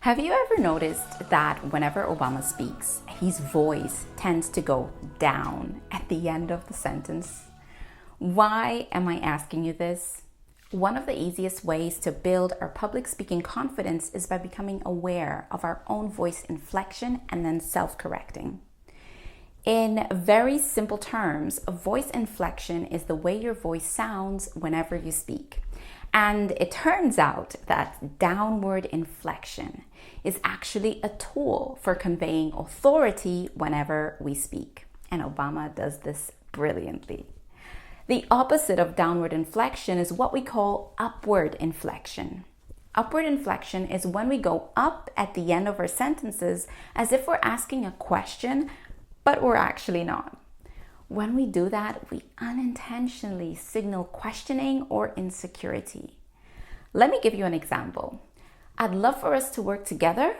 Have you ever noticed that whenever Obama speaks, his voice tends to go down at the end of the sentence? Why am I asking you this? One of the easiest ways to build our public speaking confidence is by becoming aware of our own voice inflection and then self-correcting. In very simple terms, voice inflection is the way your voice sounds whenever you speak. And it turns out that downward inflection is actually a tool for conveying authority whenever we speak. And Obama does this brilliantly. The opposite of downward inflection is what we call upward inflection. Upward inflection is when we go up at the end of our sentences as if we're asking a question, but we're actually not. When we do that, we unintentionally signal questioning or insecurity. Let me give you an example. I'd love for us to work together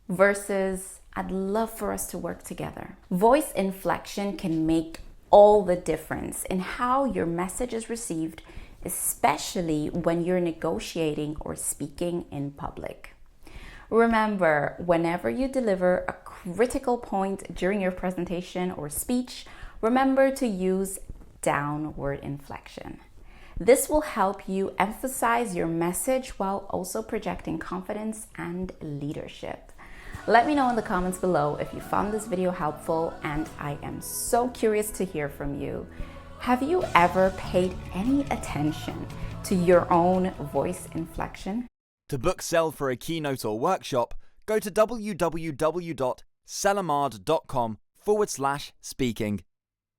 versus I'd love for us to work together. Voice inflection can make all the difference in how your message is received, especially when you're negotiating or speaking in public. Remember, whenever you deliver a critical point during your presentation or speech, remember to use downward inflection. This will help you emphasize your message while also projecting confidence and leadership. Let me know in the comments below if you found this video helpful, and I am so curious to hear from you. Have you ever paid any attention to your own voice inflection? To book sell for a keynote or workshop, go to www.sellamade.com/speaking.